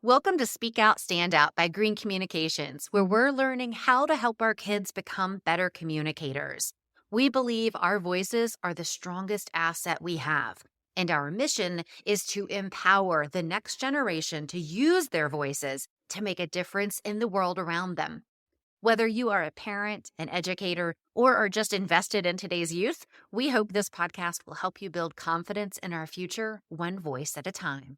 Welcome to Speak Out, Stand Out by Green Communications, where we're learning how to help our kids become better communicators. We believe our voices are the strongest asset we have, and our mission is to empower the next generation to use their voices to make a difference in the world around them. Whether you are a parent, an educator, or are just invested in today's youth, we hope this podcast will help you build confidence in our future, one voice at a time.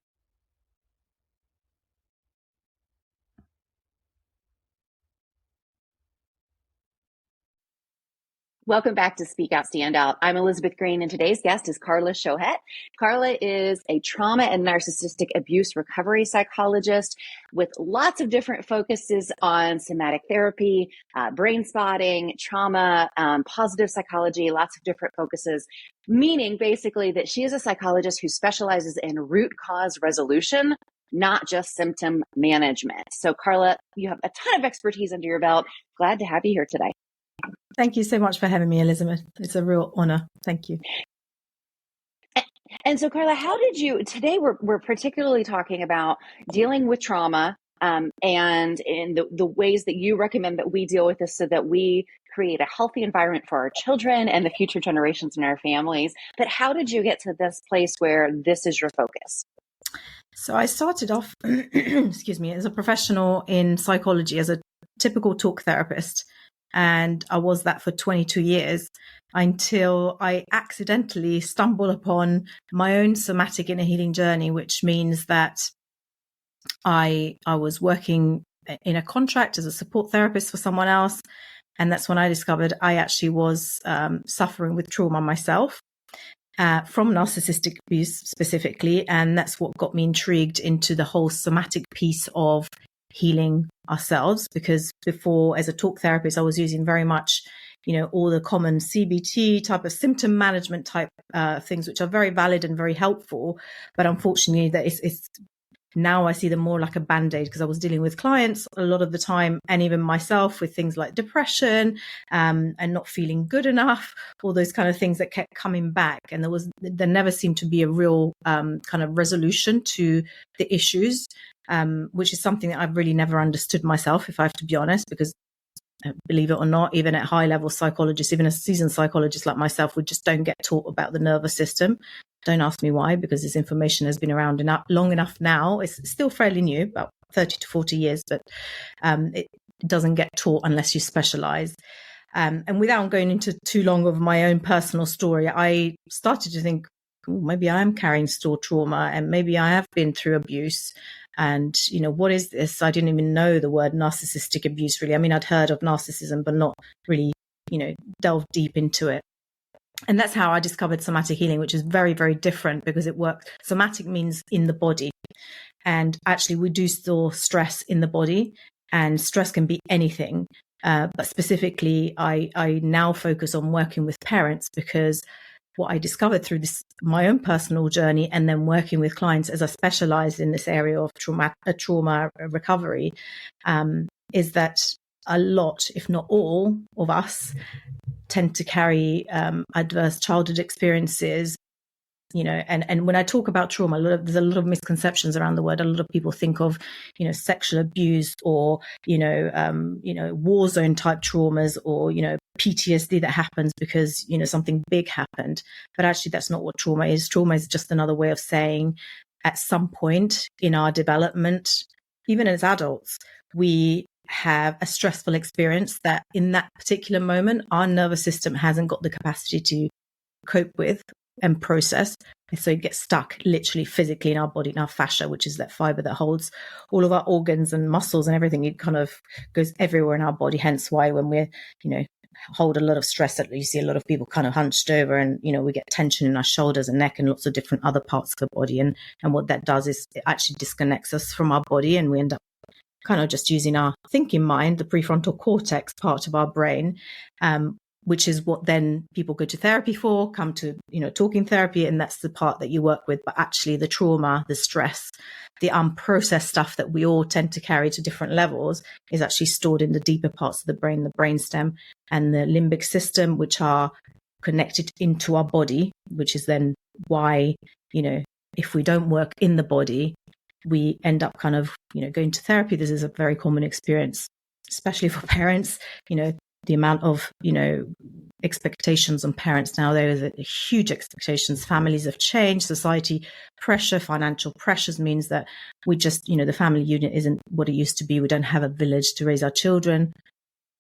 Welcome back to Speak Out, Stand Out. I'm Elizabeth Green, and today's guest is Carla Shohet. Carla is a trauma and narcissistic abuse recovery psychologist with lots of different focuses on somatic therapy, brain spotting, trauma, positive psychology, lots of different focuses, meaning basically that she is a psychologist who specializes in root cause resolution, not just symptom management. So Carla, you have a ton of expertise under your belt. Glad to have you here today. Thank you so much for having me, Elizabeth. It's a real honor. Thank you. And so, Carla, how did you, today we're particularly talking about dealing with trauma and in the ways that you recommend that we deal with this so that we create a healthy environment for our children and the future generations in our families. But how did you get to this place where this is your focus? So I started off, excuse me, as a professional in psychology, as a typical talk therapist. And I was that for 22 years until I accidentally stumbled upon my own somatic inner healing journey, which means that I was working in a contract as a support therapist for someone else. And that's when I discovered I actually was suffering with trauma myself from narcissistic abuse specifically. And that's what got me intrigued into the whole somatic piece of healing ourselves, because before, as a talk therapist, I was using very much, all the common CBT type of symptom management type things, which are very valid and very helpful. But unfortunately, that it's now I see them more like a band-aid, because I was dealing with clients a lot of the time, and even myself, with things like depression and not feeling good enough, all those kind of things that kept coming back. And there never seemed to be a real kind of resolution to the issues, which is something that I've really never understood myself, if I have to be honest, because believe it or not, even at high level psychologists, even a seasoned psychologist like myself, we just don't get taught about the nervous system. Don't ask me why, because this information has been around long enough now. It's still fairly new, about 30 to 40 years, but it doesn't get taught unless you specialize. And without going into too long of my own personal story, I started to think, maybe I am carrying stored trauma, and maybe I have been through abuse. And, what is this? I didn't even know the word narcissistic abuse, really. I mean, I'd heard of narcissism, but not really, delved deep into it. And that's how I discovered somatic healing, which is very, very different, because it works. Somatic means in the body. And actually, we do store stress in the body, and stress can be anything. But specifically, I now focus on working with parents, because what I discovered through my own personal journey, and then working with clients as I specialized in this area of trauma recovery, is that a lot, if not all of us, tend to carry adverse childhood experiences, and when I talk about trauma, there's a lot of misconceptions around the word. A lot of people think of, sexual abuse or, war zone type traumas, or, PTSD that happens because, something big happened. But actually, that's not what trauma is. Trauma is just another way of saying, at some point in our development, even as adults, we have a stressful experience that in that particular moment, our nervous system hasn't got the capacity to cope with and process. And so it gets stuck literally physically in our body, in our fascia, which is that fiber that holds all of our organs and muscles and everything. It kind of goes everywhere in our body. Hence why when we're, hold a lot of stress, that you see a lot of people kind of hunched over, and, we get tension in our shoulders and neck and lots of different other parts of the body. And what that does is it actually disconnects us from our body, and we end up kind of just using our thinking mind, the prefrontal cortex part of our brain, which is what then people go to therapy for, come to, talking therapy. And that's the part that you work with. But actually the trauma, the stress, the unprocessed stuff that we all tend to carry to different levels is actually stored in the deeper parts of the brain, the brainstem and the limbic system, which are connected into our body, which is then why, if we don't work in the body, we end up kind of going to therapy. This is a very common experience, especially for parents. The amount of, expectations on parents nowadays are huge expectations. Families have changed, society pressure, financial pressures means that we just, the family unit isn't what it used to be. We don't have a village to raise our children.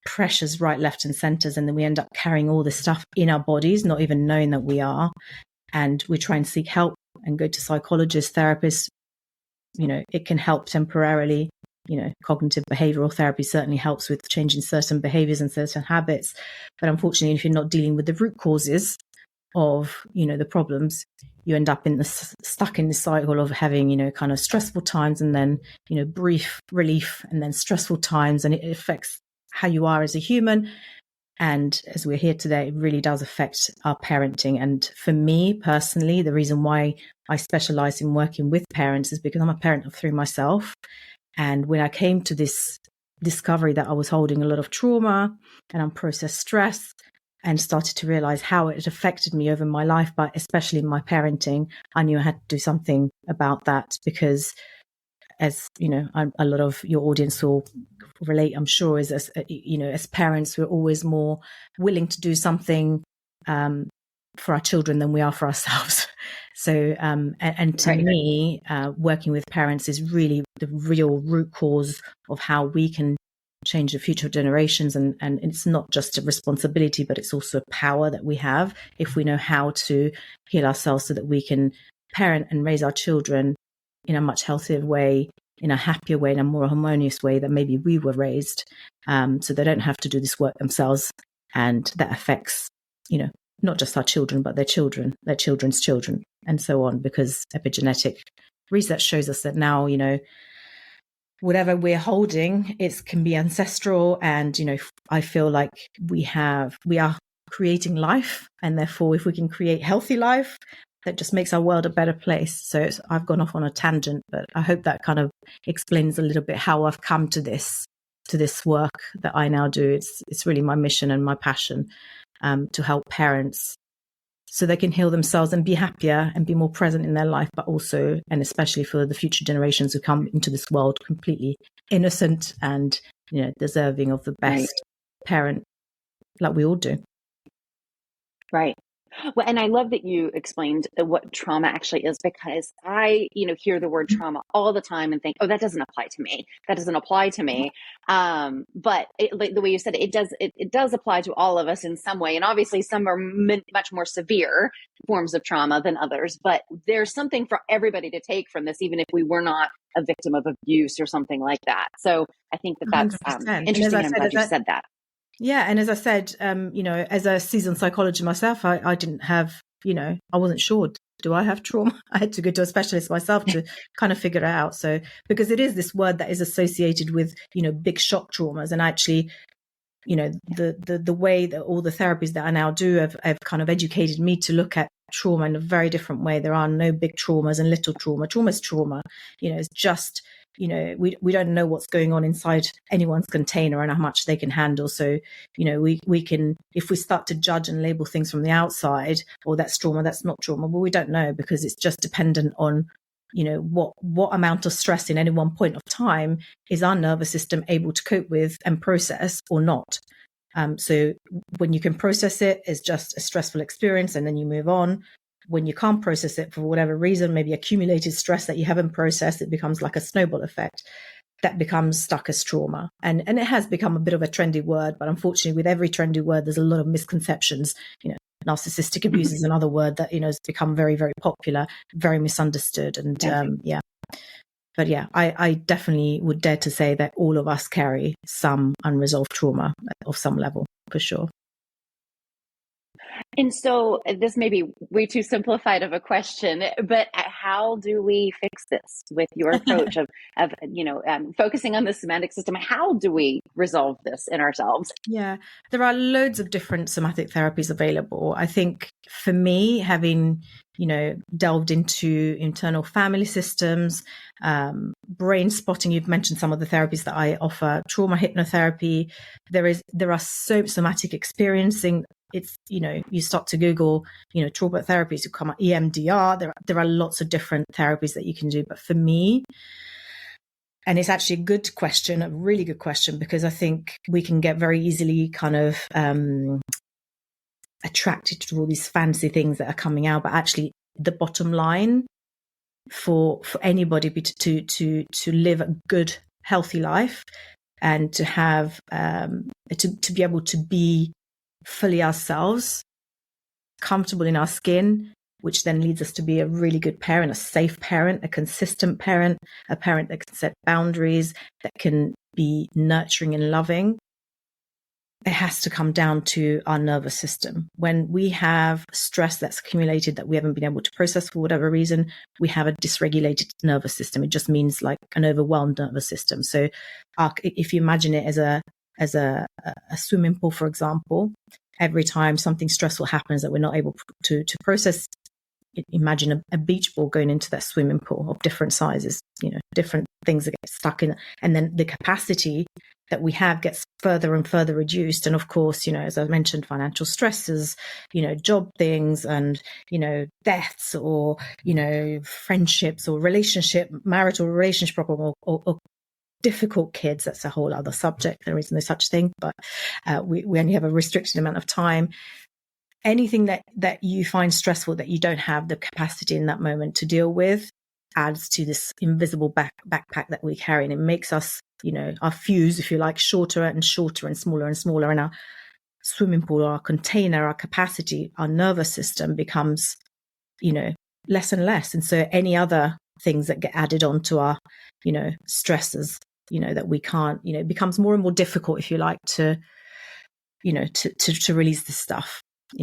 Pressures right, left and centers. And then we end up carrying all this stuff in our bodies, not even knowing that we are. And we try and seek help and go to psychologists, therapists. It can help temporarily. Cognitive behavioral therapy certainly helps with changing certain behaviors and certain habits. But unfortunately, if you're not dealing with the root causes of, the problems, you end up stuck in this cycle of having, kind of stressful times and then, brief relief and then stressful times. And it affects how you are as a human. And as we're here today, it really does affect our parenting. And for me personally, the reason why I specialize in working with parents is because I'm a parent of 3 myself. And when I came to this discovery that I was holding a lot of trauma and unprocessed stress and started to realize how it affected me over my life, but especially in my parenting, I knew I had to do something about that because, as a lot of your audience will relate, I'm sure, is as parents, we're always more willing to do something for our children than we are for ourselves. So, and to me, working with parents is really the real root cause of how we can change the future generations. And it's not just a responsibility, but it's also a power that we have if we know how to heal ourselves so that we can parent and raise our children in a much healthier way, in a happier way, in a more harmonious way that maybe we were raised. So they don't have to do this work themselves. And that affects, not just our children, but their children, their children's children, and so on, because epigenetic research shows us that now, whatever we're holding, it can be ancestral. And, I feel like we are creating life. And therefore, if we can create healthy life, that just makes our world a better place. So I've gone off on a tangent, but I hope that kind of explains a little bit how I've come to this work that I now do. It's really my mission and my passion. To help parents so they can heal themselves and be happier and be more present in their life, but also, and especially for the future generations who come into this world completely innocent and, deserving of the best parent, like we all do. Right. Well, and I love that you explained what trauma actually is, because I, hear the word trauma all the time and think, oh, that doesn't apply to me. That doesn't apply to me. But like the way you said it, it does apply to all of us in some way. And obviously some are much more severe forms of trauma than others, but there's something for everybody to take from this, even if we were not a victim of abuse or something like that. So I think that's 100%. interesting. And I'm glad you said that. Yeah. And as I said, as a seasoned psychologist myself, I didn't have, I wasn't sure, do I have trauma? I had to go to a specialist myself to kind of figure it out. So, because it is this word that is associated with, big shock traumas. And actually, the way that all the therapies that I now do have kind of educated me to look at trauma in a very different way. There are no big traumas and little trauma. Trauma is trauma. It's just, we don't know what's going on inside anyone's container and how much they can handle. So, we can, if we start to judge and label things from the outside, or that's trauma, that's not trauma, well, we don't know, because it's just dependent on, what amount of stress in any one point of time is our nervous system able to cope with and process or not. So when you can process it, it's just a stressful experience and then you move on. When you can't process it for whatever reason, maybe accumulated stress that you haven't processed, it becomes like a snowball effect that becomes stuck as trauma. And it has become a bit of a trendy word, but unfortunately with every trendy word, there's a lot of misconceptions. Narcissistic abuse is another word that, has become very, very popular, very misunderstood. And but yeah, I definitely would dare to say that all of us carry some unresolved trauma of some level, for sure. And so this may be way too simplified of a question, but how do we fix this with your approach of focusing on the somatic system? How do we resolve this in ourselves? Yeah, there are loads of different somatic therapies available. I think for me, having, delved into internal family systems, brain spotting, you've mentioned some of the therapies that I offer, trauma hypnotherapy. There are so somatic experiencing. It's, you start to Google, trauma therapies, you come up EMDR. There are lots of different therapies that you can do. But for me, And it's actually a good question, a really good question, because I think we can get very easily kind of attracted to all these fancy things that are coming out. But actually, the bottom line for anybody to live a good, healthy life and to have to be able to be fully ourselves, comfortable in our skin, which then leads us to be a really good parent, a safe parent, a consistent parent, a parent that can set boundaries, that can be nurturing and loving. It has to come down to our nervous system. When we have stress that's accumulated that we haven't been able to process for whatever reason, we have a dysregulated nervous system. It just means like an overwhelmed nervous system. So if you imagine it as a swimming pool, for example, every time something stressful happens that we're not able to process, imagine a beach ball going into that swimming pool of different sizes, different things that get stuck in, and then the capacity that we have gets further and further reduced. And of course, as I mentioned, financial stresses, job things, and deaths, or friendships, or marital relationship problem, or difficult kids. That's a whole other subject. There is no such thing, but we only have a restricted amount of time. Anything that you find stressful that you don't have the capacity in that moment to deal with adds to this invisible backpack that we carry, and it makes us, our fuse, if you like, shorter and shorter and smaller, and our swimming pool, our container, our capacity, our nervous system becomes, less and less. And so any other things that get added on to our, stresses, that we can't, it becomes more and more difficult, if you like, to release this stuff.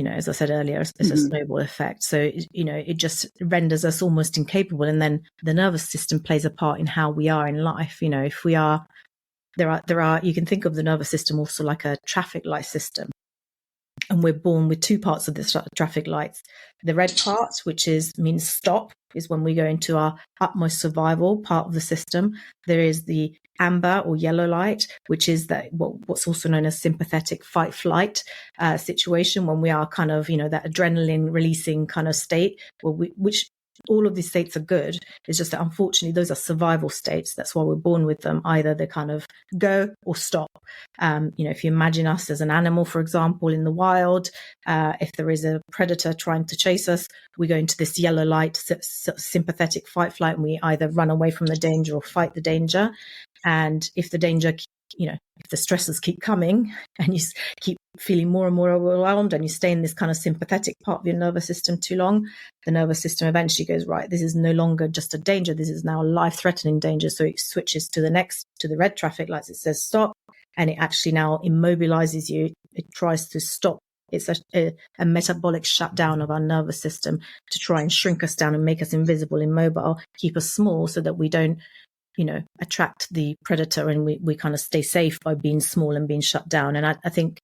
As I said earlier, it's a snowball effect. So, it just renders us almost incapable. And then the nervous system plays a part in how we are in life. If we are, you can think of the nervous system also like a traffic light system. And we're born with two parts of the traffic lights. The red part, which means stop, is when we go into our utmost survival part of the system. There is the amber or yellow light, which is what's also known as sympathetic fight-flight situation, when we are kind of, that adrenaline releasing kind of state, which all of these states are good. It's just that unfortunately those are survival states. That's why we're born with them. Either they kind of go or stop. If you imagine us as an animal, for example, in the wild, if there is a predator trying to chase us, we go into this yellow light, sympathetic fight flight, and we either run away from the danger or fight the danger. And if the danger, if the stresses keep coming and you keep feeling more and more overwhelmed and you stay in this kind of sympathetic part of your nervous system too long, the nervous system eventually goes, right, this is no longer just a danger. This is now a life-threatening danger. So it switches to the red traffic lights. It says stop, and it actually now immobilizes you. It tries to stop. It's a metabolic shutdown of our nervous system to try and shrink us down and make us invisible, immobile, keep us small so that we don't attract the predator, and we kind of stay safe by being small and being shut down. And I think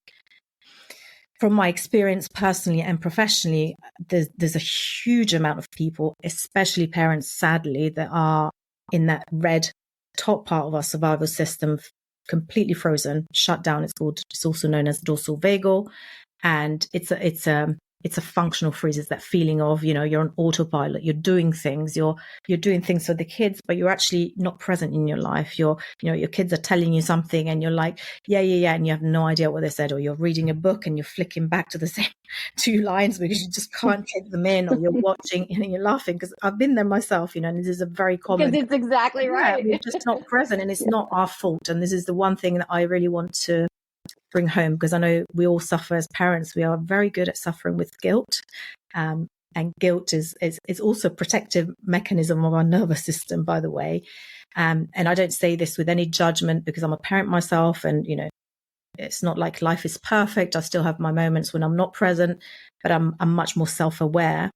from my experience personally and professionally, there's a huge amount of people, especially parents, sadly, that are in that red top part of our survival system, completely frozen, shut down. It's also known as dorsal vagal. And it's a functional freeze. It's that feeling of, you're on autopilot, you're doing things for the kids, but you're actually not present in your life. Your kids are telling you something and you're like, yeah. And you have no idea what they said, or you're reading a book and you're flicking back to the same two lines because you just can't take them in, or you're watching and you're laughing, because I've been there myself, and this is a very common. Because it's exactly right. We're just not present, and it's not our fault. And this is the one thing that I really want to bring home, because I know we all suffer as parents. We are very good at suffering with guilt, and guilt is also a protective mechanism of our nervous system, by the way. And I don't say this with any judgment, because I'm a parent myself, and it's not like life is perfect. I still have my moments when I'm not present, but I'm much more self-aware.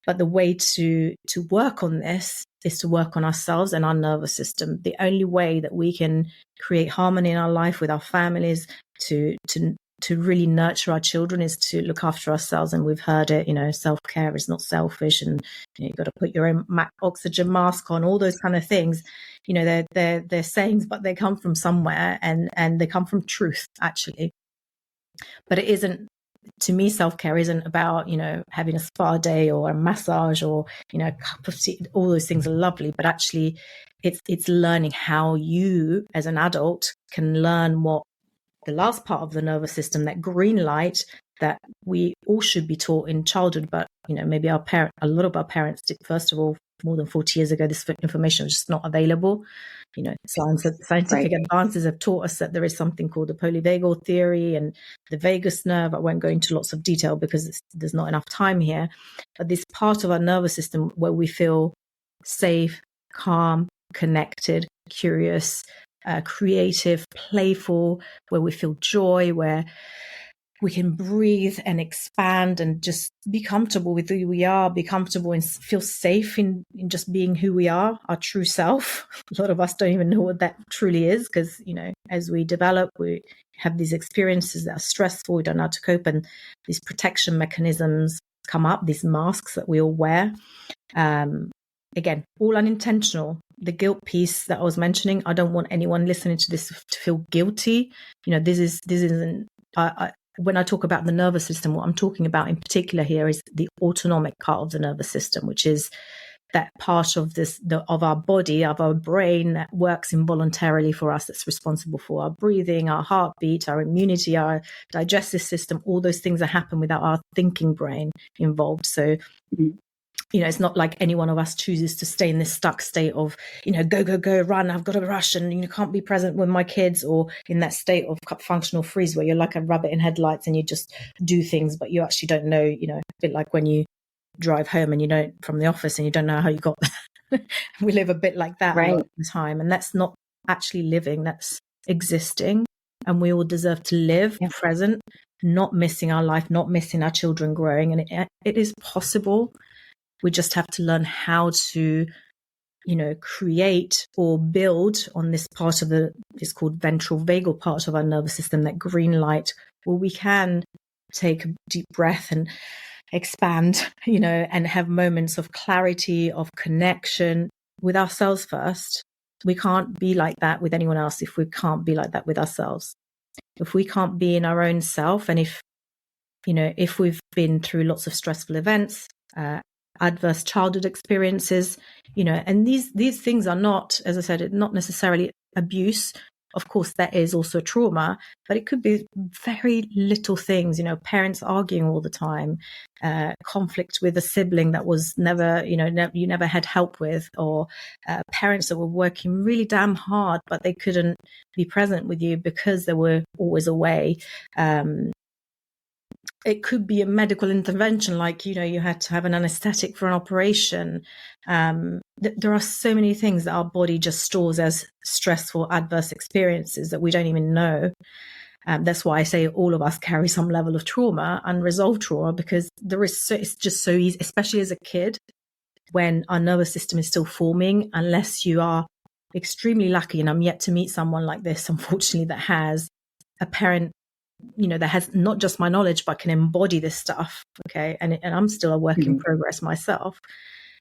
But the way to work on this is to work on ourselves and our nervous system. The only way that we can create harmony in our life with our families, to really nurture our children, is to look after ourselves. And we've heard it, self-care is not selfish, and you've got to put your own oxygen mask on, all those kind of things. They're sayings, but they come from somewhere, and they come from truth, actually. But it isn't to me, self-care isn't about, having a spa day or a massage or, a cup of tea. All those things are lovely, but actually it's learning how you as an adult can learn what the last part of the nervous system, that green light that we all should be taught in childhood. But, maybe a lot of our parents did, first of all, more than 40 years ago, this information was just not available. Scientific advances have taught us that there is something called the polyvagal theory and the vagus nerve. I won't go into lots of detail because there's not enough time here. But this part of our nervous system where we feel safe, calm, connected, curious, creative, playful, where we feel joy, where we can breathe and expand and just be comfortable with who we are, be comfortable and feel safe in just being who we are, our true self. A lot of us don't even know what that truly is because, as we develop, we have these experiences that are stressful, we don't know how to cope, and these protection mechanisms come up, these masks that we all wear. Again, all unintentional. The guilt piece that I was mentioning, I don't want anyone listening to this to feel guilty. This isn't. When I talk about the nervous system, what I'm talking about in particular here is the autonomic part of the nervous system, which is that part of of our body, of our brain that works involuntarily for us, that's responsible for our breathing, our heartbeat, our immunity, our digestive system. All those things that happen without our thinking brain involved. So, it's not like any one of us chooses to stay in this stuck state of, go, go, go, run, I've got to rush, and you can't be present with my kids, or in that state of functional freeze where you're like a rabbit in headlights and you just do things, but you actually don't know, a bit like when you drive home and you don't from the office and you don't know how you got there. We live a bit like that a lot of the time, and that's not actually living, that's existing. And we all deserve to live present, not missing our life, not missing our children growing. And it is possible. We just have to learn how to, create or build on this part of it's called ventral vagal part of our nervous system, that green light, where we can take a deep breath and expand, and have moments of clarity, of connection with ourselves first. We can't be like that with anyone else if we can't be like that with ourselves. If we can't be in our own self, and if we've been through lots of stressful events, adverse childhood experiences, and these things are not, as I said, not necessarily abuse. Of course, that is also trauma, but it could be very little things, parents arguing all the time, conflict with a sibling that was never, you never had help with, or parents that were working really damn hard, but they couldn't be present with you because they were always away. It could be a medical intervention, like, you had to have an anesthetic for an operation. There are so many things that our body just stores as stressful, adverse experiences that we don't even know. That's why I say all of us carry some level of trauma, unresolved trauma, because it's just so easy, especially as a kid, when our nervous system is still forming, unless you are extremely lucky. And I'm yet to meet someone like this, unfortunately, that has a parent that has not just my knowledge, but can embody this stuff. Okay. And I'm still a work in progress myself.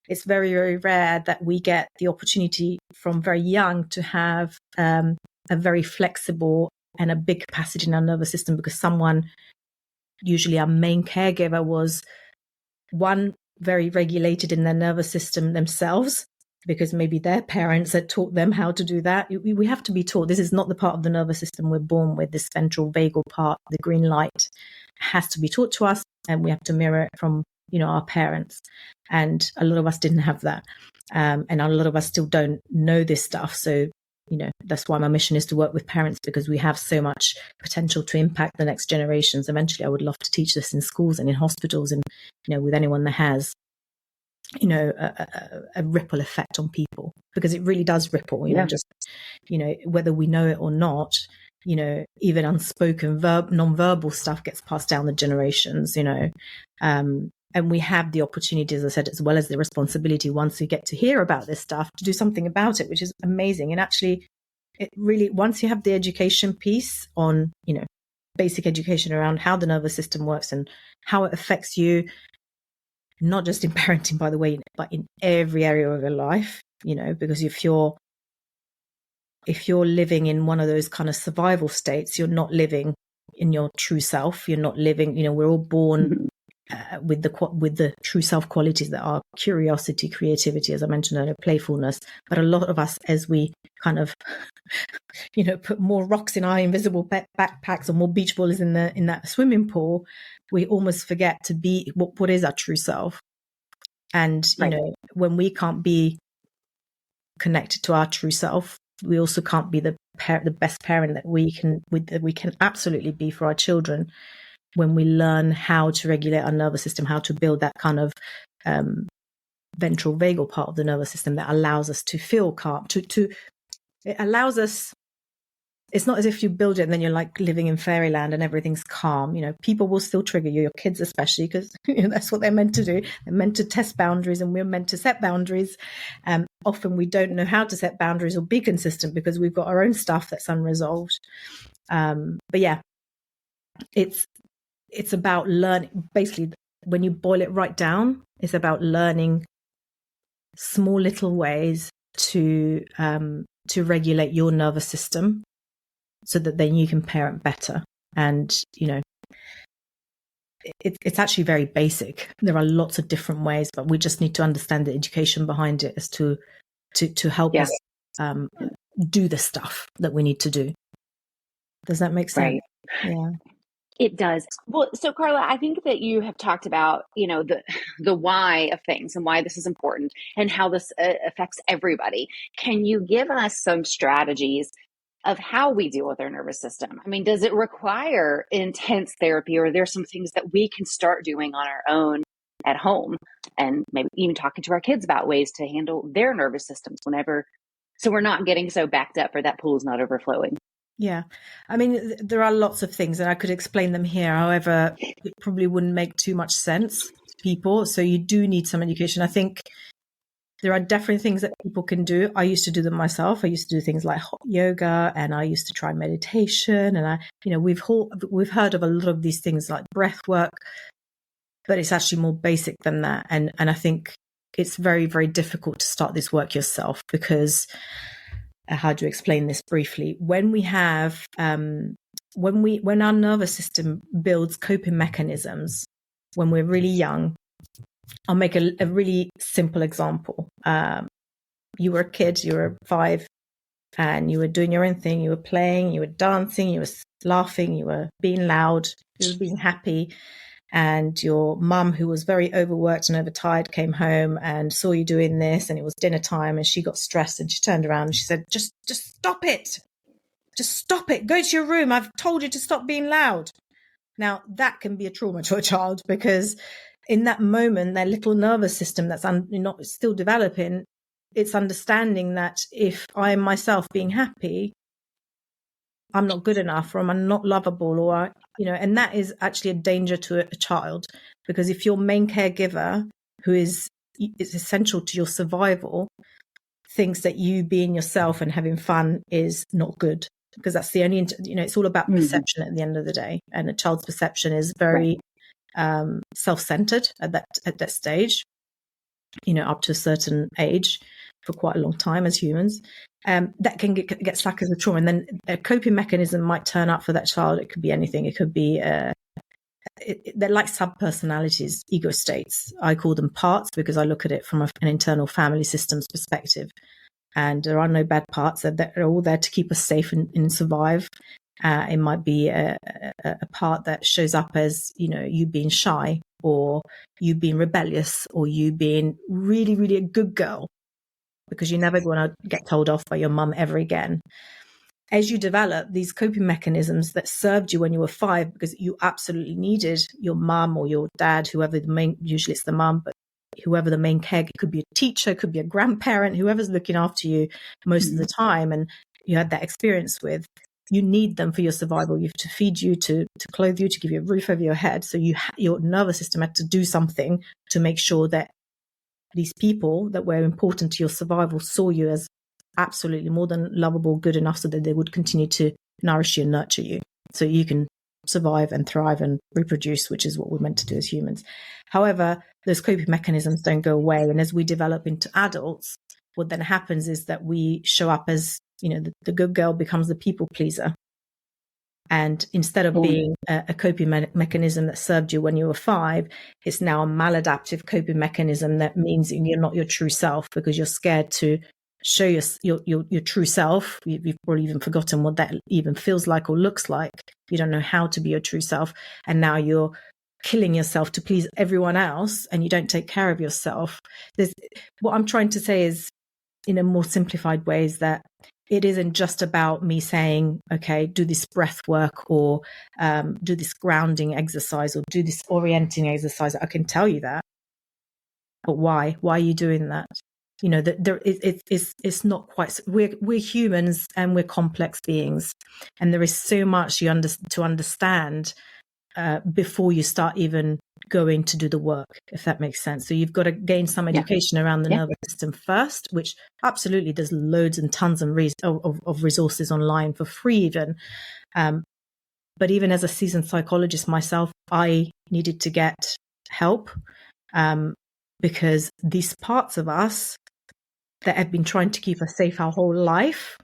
It's very, very rare that we get the opportunity from very young to have a very flexible and a big capacity in our nervous system, because someone, usually our main caregiver, was one, very regulated in their nervous system themselves, because maybe their parents had taught them how to do that. We have to be taught. This is not the part of the nervous system we're born with. This ventral vagal part, the green light, has to be taught to us, and we have to mirror it from, our parents. And a lot of us didn't have that. And a lot of us still don't know this stuff. So, that's why my mission is to work with parents, because we have so much potential to impact the next generations. Eventually, I would love to teach this in schools and in hospitals and, with anyone that has a ripple effect on people, because it really does ripple, just, whether we know it or not, even unspoken non-verbal stuff gets passed down the generations, and we have the opportunity, as I said, as well as the responsibility, once we get to hear about this stuff, to do something about it, which is amazing. And actually, it really, once you have the education piece on, basic education around how the nervous system works and how it affects you, not just in parenting, by the way, but in every area of your life, because if you're living in one of those kind of survival states, you're not living in your true self. You're not living, we're all born with the true self qualities that are curiosity, creativity, as I mentioned earlier, playfulness. But a lot of us, as we kind of, put more rocks in our invisible backpacks or more beach balls in that swimming pool, we almost forget to be what is our true self. And when we can't be connected to our true self, we also can't be the best parent that we can absolutely be for our children. When we learn how to regulate our nervous system, how to build that kind of ventral vagal part of the nervous system that allows us to feel calm, it allows us. It's not as if you build it and then you're like living in fairyland and everything's calm. People will still trigger you, your kids especially, because that's what they're meant to do. They're meant to test boundaries, and we're meant to set boundaries. Often we don't know how to set boundaries or be consistent because we've got our own stuff that's unresolved. But yeah, it's about learning. Basically, when you boil it right down, it's about learning small little ways to regulate your nervous system, so that then you can parent better. And it's actually very basic. There are lots of different ways, but we just need to understand the education behind it as to help us do the stuff that we need to do. Does that make sense? Right. Yeah. It does. Well, so Carla, I think that you have talked about, the why of things and why this is important and how this affects everybody. Can you give us some strategies of how we deal with our nervous system? I mean, does it require intense therapy, or are there some things that we can start doing on our own at home, and maybe even talking to our kids about ways to handle their nervous systems so we're not getting so backed up or that pool is not overflowing? Yeah. I mean, there are lots of things, and I could explain them here. However, it probably wouldn't make too much sense to people. So you do need some education. I think there are definitely things that people can do. I used to do them myself. I used to do things like hot yoga, and I used to try meditation. And we've heard of a lot of these things like breath work, but it's actually more basic than that. And I think it's very, very difficult to start this work yourself, because how do you explain this briefly? When we have, when our nervous system builds coping mechanisms when we're really young, I'll make a really simple example. You were a kid, you were 5, and you were doing your own thing. You were playing, you were dancing, you were laughing, you were being loud, you were being happy. And your mum, who was very overworked and overtired, came home and saw you doing this, and it was dinner time, and she got stressed, and she turned around and she said, just stop it. Just stop it. Go to your room. I've told you to stop being loud. Now, that can be a trauma to a child, because in that moment, their little nervous system that's not still developing, it's understanding that if I am myself being happy, I'm not good enough, or I'm not lovable, or, and that is actually a danger to a child, because if your main caregiver, who is essential to your survival, thinks that you being yourself and having fun is not good, because that's the only, it's all about perception at the end of the day. And a child's perception is very self-centered at that stage, up to a certain age, for quite a long time as humans. That can get stuck as a trauma, and then a coping mechanism might turn up for that child. It could be anything. It could be they're like sub-personalities, ego states. I call them parts, because I look at it from an internal family systems perspective. And there are no bad parts. They're all there to keep us safe and survive. It might be a part that shows up as, you being shy, or you being rebellious, or you being really, really a good girl, because you're never going to get told off by your mum ever again. As you develop these coping mechanisms that served you when you were 5, because you absolutely needed your mum or your dad, whoever usually it's the mum, but whoever the main caregiver, it could be a teacher, it could be a grandparent, whoever's looking after you most of the time, and you had that experience with, you need them for your survival. You have to feed you, to clothe you, to give you a roof over your head. So your nervous system had to do something to make sure that these people that were important to your survival saw you as absolutely more than lovable, good enough, so that they would continue to nourish you and nurture you, so you can survive and thrive and reproduce, which is what we're meant to do as humans. However, those coping mechanisms don't go away. And as we develop into adults, what then happens is that we show up as, the good girl becomes the people pleaser. And instead of being a coping mechanism that served you when you were 5, it's now a maladaptive coping mechanism that means you're not your true self because you're scared to show your true self. You've probably even forgotten what that even feels like or looks like. You don't know how to be your true self. And now you're killing yourself to please everyone else and you don't take care of yourself. What I'm trying to say is, in a more simplified way, is that it isn't just about me saying, okay, do this breath work or do this grounding exercise or do this orienting exercise. I can tell you that. But why? Why are you doing that? You know, that it's not quite. We're humans and we're complex beings, and there is so much to understand before you start even going to do the work, if that makes sense. So you've got to gain some education around the nervous system first, which absolutely there's loads and tons of resources online for free even. But even as a seasoned psychologist myself, I needed to get help because these parts of us that have been trying to keep us safe our whole life,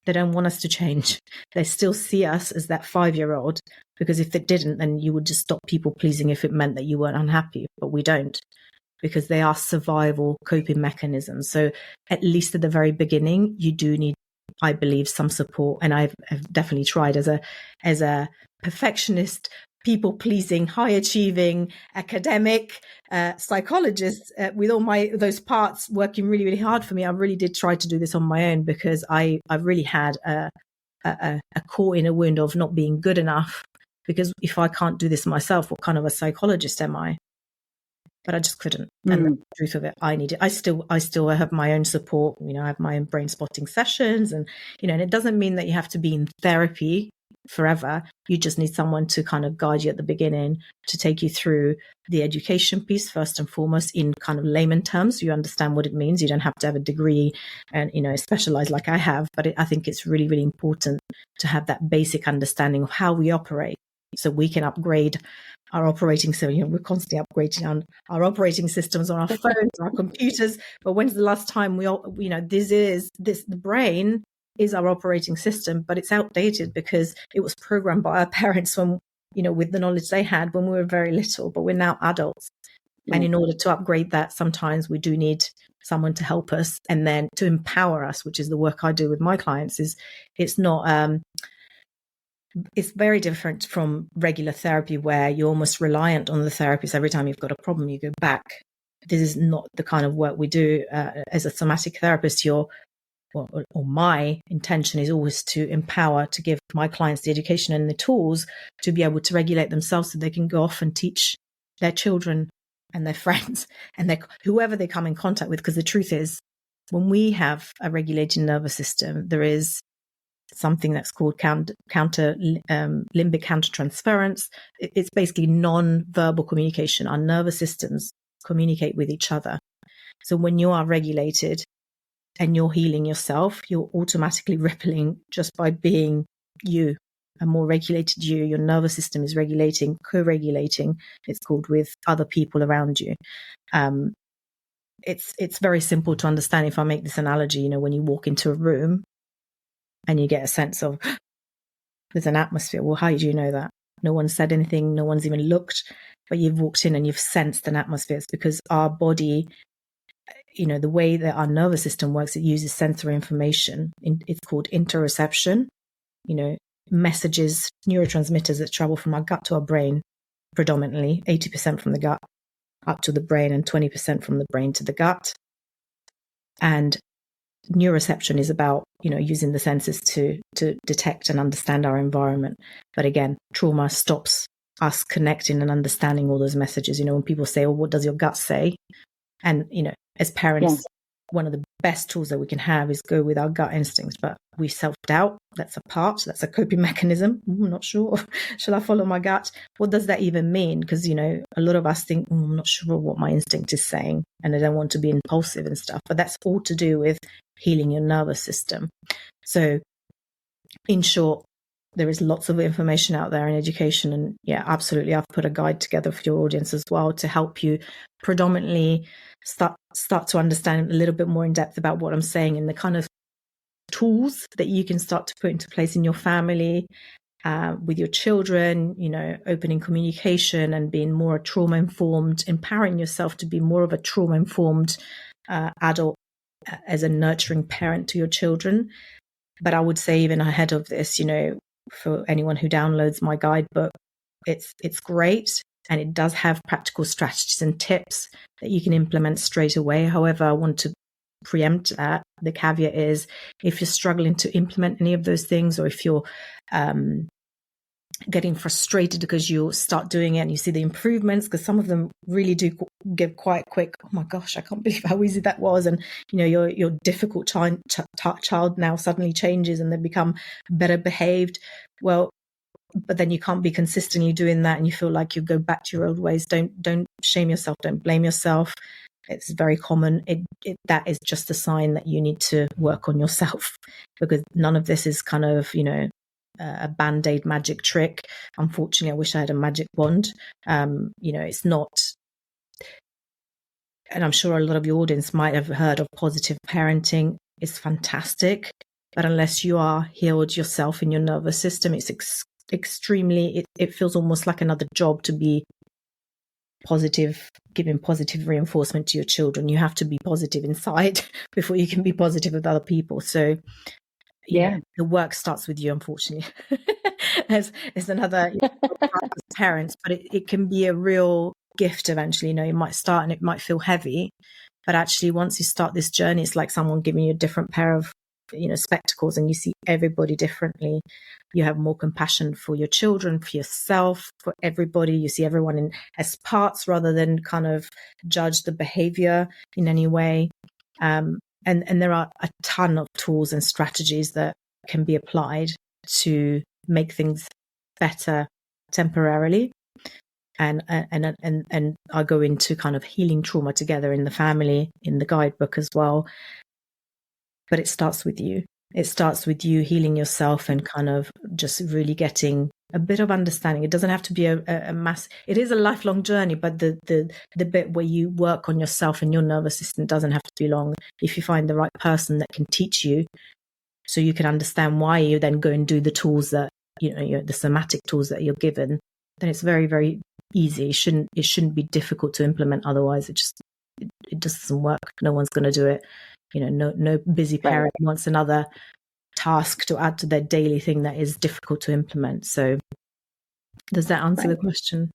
they don't want us to change. They still see us as that 5-year-old, because if they didn't, then you would just stop people pleasing if it meant that you weren't unhappy. But we don't, because they are survival coping mechanisms. So at least at the very beginning, you do need, I believe, some support. And I've definitely tried as a perfectionist, people pleasing, high achieving, academic psychologist, with all those parts working really, really hard for me. I really did try to do this on my own because I really had a core inner wound of not being good enough. Because if I can't do this myself, what kind of a psychologist am I? But I just couldn't. And the truth of it, I still have my own support. You know, I have my own brain spotting sessions, and and it doesn't mean that you have to be in therapy forever. You just need someone to kind of guide you at the beginning, to take you through the education piece first and foremost in kind of layman terms. You understand what it means. You don't have to have a degree and specialize like I have. But I think it's really, really important to have that basic understanding of how we operate, so we can upgrade our operating system. We're constantly upgrading our operating systems on our phones, our computers. But when's the last time the brain is our operating system, but it's outdated because it was programmed by our parents when, with the knowledge they had when we were very little, but we're now adults. And in order to upgrade that, sometimes we do need someone to help us and then to empower us, which is the work I do with my clients. It's very different from regular therapy where you're almost reliant on the therapist. Every time you've got a problem, you go back. This is not the kind of work we do. As a somatic therapist, my intention is always to empower, to give my clients the education and the tools to be able to regulate themselves so they can go off and teach their children and their friends and whoever they come in contact with. Because the truth is, when we have a regulated nervous system, there is something that's called limbic countertransference. It's basically non-verbal communication. Our nervous systems communicate with each other. So when you are regulated and you're healing yourself, you're automatically rippling just by being you, a more regulated you. Your nervous system is regulating, co-regulating, it's called, with other people around you. It's very simple to understand. If I make this analogy, when you walk into a room and you get a sense of there's an atmosphere. Well, how do you know that? No one said anything. No one's even looked, but you've walked in and you've sensed an atmosphere. It's because our body, the way that our nervous system works, it uses sensory information. It's called interoception. Messages, neurotransmitters that travel from our gut to our brain, predominantly 80% from the gut up to the brain and 20% from the brain to the gut. And neuroception is about, using the senses to detect and understand our environment. But again, trauma stops us connecting and understanding all those messages. When people say, oh, what does your gut say? And, as parents, one of the best tools that we can have is go with our gut instincts. But we self-doubt. That's a coping mechanism. I'm not sure. Shall I follow my gut? What does that even mean? Because, a lot of us think, I'm not sure what my instinct is saying, and I don't want to be impulsive and stuff. But that's all to do with healing your nervous system. So in short, there is lots of information out there in education. And yeah, absolutely. I've put a guide together for your audience as well to help you predominantly start to understand a little bit more in depth about what I'm saying and the kind of tools that you can start to put into place in your family with your children, opening communication and being more trauma informed, empowering yourself to be more of a trauma informed adult as a nurturing parent to your children. But I would say even ahead of this, for anyone who downloads my guidebook, it's great. And it does have practical strategies and tips that you can implement straight away. However, I want to preempt that. The caveat is, if you're struggling to implement any of those things, or if you're getting frustrated because you start doing it and you see the improvements, because some of them really do give quite quick, oh my gosh, I can't believe how easy that was. And, your difficult child now suddenly changes and they become better behaved. Well, but then you can't be consistently doing that and you feel like you go back to your old ways. Don't shame yourself. Don't blame yourself. It's very common. That is just a sign that you need to work on yourself, because none of this is kind of, a band-aid magic trick. Unfortunately, I wish I had a magic wand. It's not, and I'm sure a lot of your audience might have heard of positive parenting. It's fantastic, but unless you are healed yourself in your nervous system, it's extremely, it feels almost like another job to be positive, giving positive reinforcement to your children. You have to be positive inside before you can be positive with other people. So the work starts with you, unfortunately. It's another parents, but it can be a real gift eventually. You might start and it might feel heavy, but actually once you start this journey, it's like someone giving you a different pair of spectacles, and you see everybody differently. You have more compassion for your children, for yourself, for everybody. You see everyone as parts rather than kind of judge the behavior in any way. And there are a ton of tools and strategies that can be applied to make things better temporarily. And I go into kind of healing trauma together in the family, in the guidebook as well. But it starts with you. It starts with you healing yourself and kind of just really getting a bit of understanding. It doesn't have to be a mass. It is a lifelong journey, but the bit where you work on yourself and your nervous system doesn't have to be long. If you find the right person that can teach you, so you can understand why you then go and do the tools that the somatic tools that you're given, then it's very, very easy. It shouldn't be difficult to implement. Otherwise, it just doesn't work. No one's going to do it. No busy parent wants another task to add to their daily thing that is difficult to implement. So does that answer the question?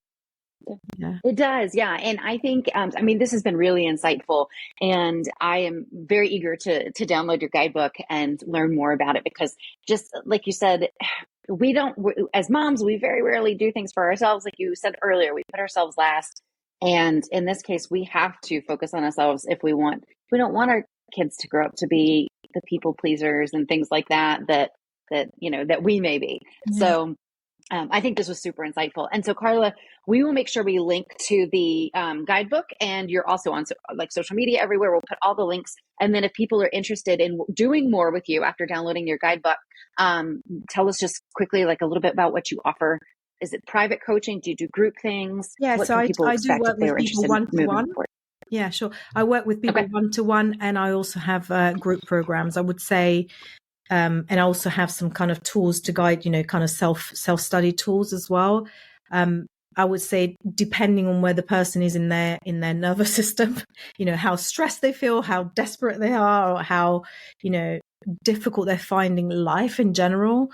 Yeah. It does. Yeah. And I think, this has been really insightful, and I am very eager to download your guidebook and learn more about it, because just like you said, as moms, we very rarely do things for ourselves. Like you said earlier, we put ourselves last. And in this case, we have to focus on ourselves we don't want our kids to grow up to be the people pleasers and things like that we may be. Mm-hmm. So I think this was super insightful. And so, Carla, we will make sure we link to the guidebook, and you're also on social media everywhere. We'll put all the links. And then if people are interested in doing more with you after downloading your guidebook, tell us just quickly, a little bit about what you offer. Is it private coaching? Do you do group things? Yeah, so I do work with people one-to-one. Yeah, sure. I work with people one-to-one, and I also have group programs. I would say, and I also have some kind of tools to guide, kind of self-study tools as well. I would say, depending on where the person is in their nervous system, how stressed they feel, how desperate they are, or how, difficult they're finding life in general,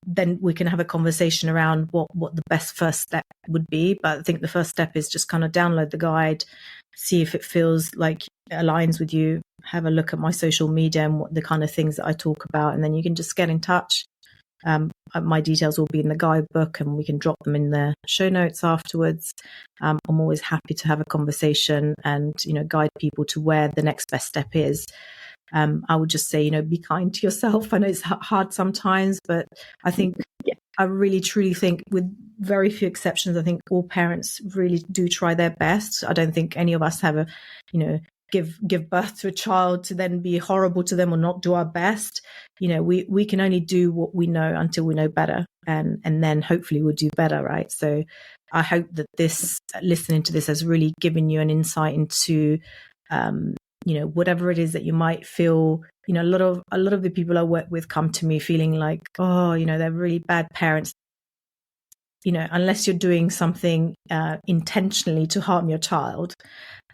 then we can have a conversation around what the best first step would be. But I think the first step is just kind of download the guide, see if it feels like it aligns with you, have a look at my social media and what the kind of things that I talk about, and then you can just get in touch. My details will be in the guidebook, and we can drop them in the show notes afterwards. I'm always happy to have a conversation and, guide people to where the next best step is. I would just say, be kind to yourself. I know it's hard sometimes, but I think, I really truly think, with very few exceptions, I think all parents really do try their best. I don't think any of us have give birth to a child to then be horrible to them or not do our best. We can only do what we know until we know better, and then hopefully we'll do better, right? So I hope that listening to this has really given you an insight into whatever it is that you might feel, a lot of the people I work with come to me feeling like, oh, they're really bad parents. Unless you're doing something intentionally to harm your child,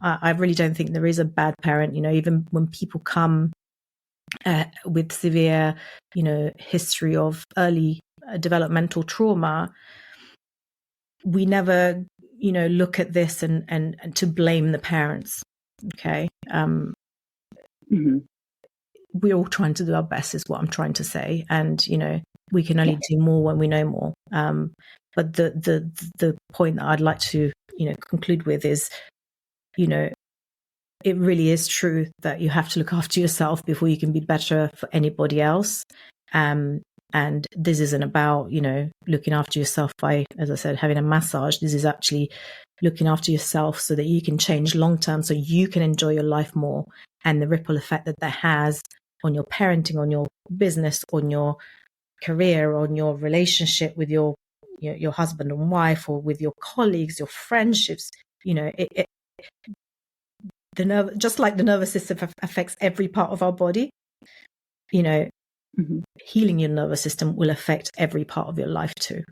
I really don't think there is a bad parent. Even when people come with severe, history of early developmental trauma, we never, look at this and to blame the parents. Okay. We're all trying to do our best is what I'm trying to say. And, we can only do more when we know more. But the point that I'd like to, conclude with is, it really is true that you have to look after yourself before you can be better for anybody else. And this isn't about, looking after yourself by, as I said, having a massage. This is actually looking after yourself so that you can change long term, so you can enjoy your life more, and the ripple effect that has on your parenting, on your business, on your career, on your relationship with your husband and wife, or with your colleagues, your friendships. Just like the nervous system affects every part of our body, healing your nervous system will affect every part of your life too.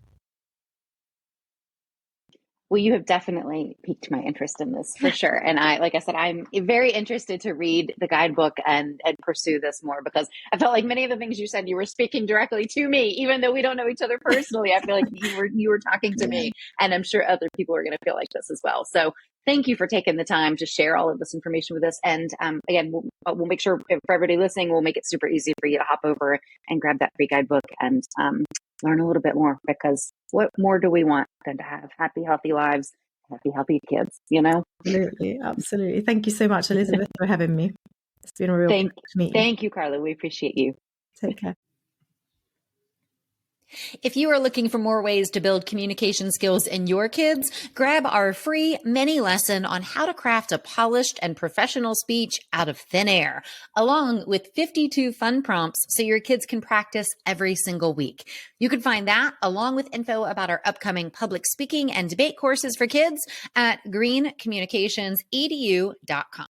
Well, you have definitely piqued my interest in this for sure. And like I said, I'm very interested to read the guidebook and pursue this more, because I felt like many of the things you said, you were speaking directly to me, even though we don't know each other personally. I feel like you were talking to me, and I'm sure other people are going to feel like this as well. So thank you for taking the time to share all of this information with us. And again, we'll make sure for everybody listening, we'll make it super easy for you to hop over and grab that free guidebook and learn a little bit more, because what more do we want than to have happy, healthy lives, happy, healthy kids, Absolutely. Absolutely. Thank you so much, Elizabeth, for having me. It's been a real pleasure to meet you. Thank you, Carla. We appreciate you. Take care. If you are looking for more ways to build communication skills in your kids, grab our free mini lesson on how to craft a polished and professional speech out of thin air, along with 52 fun prompts so your kids can practice every single week. You can find that along with info about our upcoming public speaking and debate courses for kids at greencommunicationsedu.com.